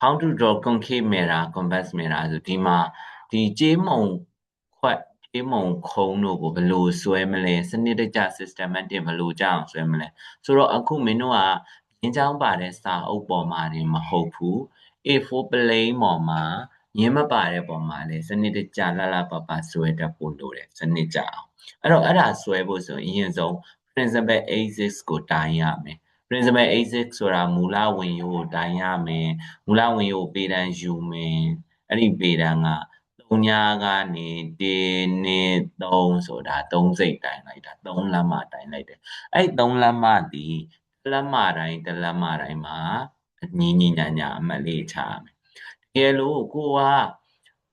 how to draw concave mirror convex mirror ဆိုဒီမှာဒီကြေးမုံခွက်ကြေးမုံခုံးတို့ကိုဘယ်လိုဆွဲမလဲစနစ်တကျ systematic ဘယ်လိုကြအောင်ဆွဲမလဲဆိုတော့အခုမင်းတို့ကရင်းချောင်းပါတဲ့စာအုပ်ပေါ်မှာနေမဟုတ်ဘူး A4 plane ပေါ်မှာရင်းမပါတဲ့ပုံမှာလေစနစ်တကျလှပပဆွဲတတ်ဖို့လိုတယ်စနစ်ကြအောင်အဲ့တော့အဲ့ဒါဆွဲဖို့ဆိုရင်အရင်ဆုံး principal axis ကိုတိုင်းရမယ် principal axis ဆိုတာမူလဝင်ရိုးကိုတိုင်းရမယ်မူလဝင်ရိုးပေတန်းယူမယ်အဲ့ဒီပေတန်းက3ညာကနေ1 2 3ဆိုတာ3စိတ်တိုင်းလိုက်တာ3လက်မတိုင်းလိုက်တယ်အဲ့3လက်မဒီလက်မတိုင်းတစ်လက်မတိုင်းမှာညီညာအမှတ်လေးချရမယ်တကယ်လို့ကိုက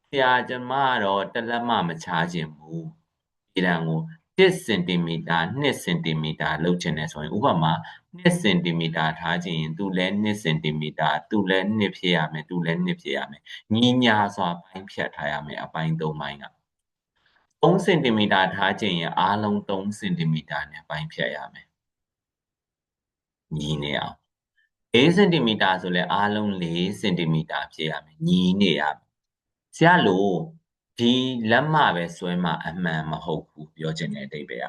ဆရာကျမတော့တစ်လက်မမချခြင်းဘူးပေတန်းကို1 cm 2 cm လောက်ချင်တယ်ဆိုရင်ဥပမာ2 cm ထားခြင်းရင်သူလည်း2 cm သူလည်း2ဖြစ်ရမယ်သူလည်း2ဖြစ်ရမယ်ညီညာစွာပိုင်းဖြတ်ထားရမယ်အပိုင်း3ပိုင်းက3 cm ထားခြင်းရင်အားလုံး3 cm နဲ့ပိုင်းဖြတ်ရမယ်ညီနေအောင်4 cm ဆိုလဲအားလုံး4 cm ဖြစ်ရမယ်ညီနေရမယ်ဆရာလို့ဒီလက်မပဲဆွဲမှအမှန်မဟုတ်ဘူးပြောချင်တဲ့အဓိပ္ပာယ်က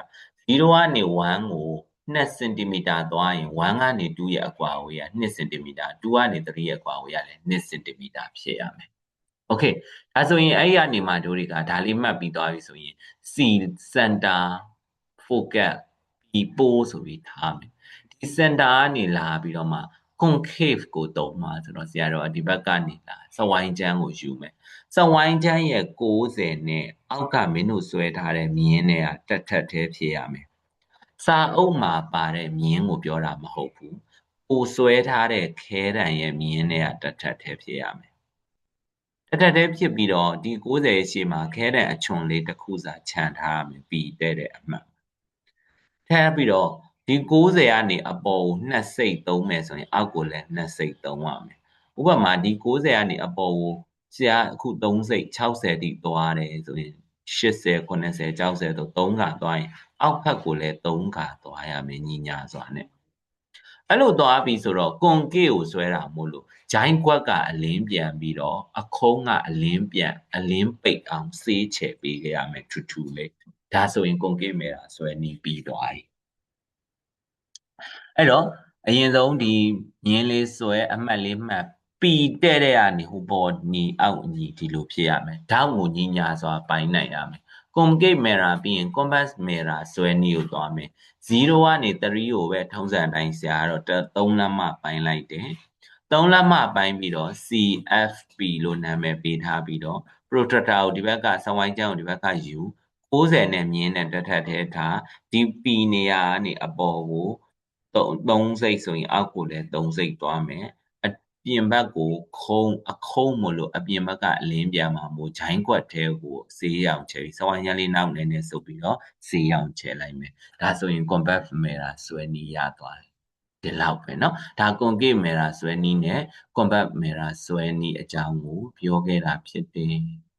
0ကနေ1ကို2 cm သွားရင်1ကနေ2ရဲ့အကွာအဝေးက2 cm 2ကနေ3ရဲ့အကွာအဝေးကလည်း2 cm ဖြစ်ရမယ်โอเคဒါဆိုရင်အဲ့ဒီကနေမှတို့တွေကဒါလေးမှတ်ပြီးသွားပြီဆိုရင် C center focus B pole ဆိုပြီးထားမယ်ဒီ center ကနေလာပြီးတော့မှ concave ကိုတုံးမှာဆိုတော့ဆရာတော်ဒီဘက်ကနေလာစဝိုင်းချမ်းကိုယူမယ်စဝိုင်းချမ်းရဲ့60နဲ့အောက်ကမင်းတို့ဆွဲထားတဲ့မြင်းတွေကတက်ထက်သေးဖြစ်ရမယ်စာအုပ်မှာပါတဲ့မြင်းကိုပြောတာမဟုတ်ဘူးကိုဆွဲထားတဲ့ခဲတံရဲ့မြင်းတွေကတက်ထက်သေးဖြစ်ရမယ်တက်ထက်သေးဖြစ်ပြီးတော့ဒီ60ရဲ့ရှေ့မှာခဲတံအချွန်လေးတစ်ခုစာခြံထားရမယ်ပြီးတဲ့အမှတ်ထပ်ပြီးတော့ဒီ60ကနေအပေါ်ကို2စိတ်သုံးမယ်ဆိုရင်အောက်ကိုလည်း2စိတ်သုံးရမယ်ဥပမာဒီ60ကနေအပေါ်ကိုဆရာအခု3စိတ်60တိသွားတယ်ဆိုရင်80 90 60တော့3ခါသွားရင်အောက်ဖက်ကိုလည်း3ခါသွားရမယ်ညီညာစွာနဲ့အဲ့လိုသွားပြီဆိုတော့ကွန်ကေကိုဆွဲတာမို့လို့ဂျိုင်းကွက်ကအလင်းပြန်ပြီးတော့အခုံးကအလင်းပိတ်အောင်ဆေးချယ်ပေးခဲ့ရမယ်ထူထူလေးဒါဆိုရင်ကွန်ကေမဲတာဆွဲနီးပြီးသွားပြီအဲ့တော့အရင်ဆုံးဒီမြင်းလေးဆွဲအမှတ်လေးမှတ်ပီတဲ့ကနေဟိုပေါ်ညီအောက်ညီဒီလိုဖြစ်ရမယ်ဓာတ်ကိုညီညာစွာပိုင်းနိုင်ရမယ် concave mirror ပြီးရင် convex mirror ဆွဲနည်းကိုသွားမယ်0ကနေ3ကိုပဲထုံးစံတိုင်းဆရာကတော့3လက်မပိုင်းလိုက်တယ်3လက်မပိုင်းပြီးတော့ CFP လို့နာမည်ပေးထားပြီးတော့ protractor ကိုဒီဘက်ကစဝိုင်းချမ်းကိုဒီဘက်ကယူ60နဲ့မြင်းနဲ့တက်ထက်ထဲထားဒီ P နေရာကနေအပေါ်ကို3စိတ်ဆိုရင်အောက်ကိုလည်း3စိတ်သွားမယ်အပြင်ဘက်ကိုအခုံးမလို့အပြင်ဘက်ကအလင်းပြန်မှာမို့ဂျိုင်းကွက်ထဲကိုဆေးရောင်ချယ်ပြီးစဝိုင်းချမ်းလေးနောက်နေဆုပ်ပြီးတော့ဆေးရောင်ချယ်လိုက်မယ်ဒါဆိုရင် convex mirror ဆွဲနည်းရသွားတယ်ဒီလောက်ပဲเนาะဒါ concave mirror ဆွဲနည်းနဲ့ convex mirror ဆွဲနည်းအကြောင်းကိုပြောခဲ့တာဖြစ်တယ်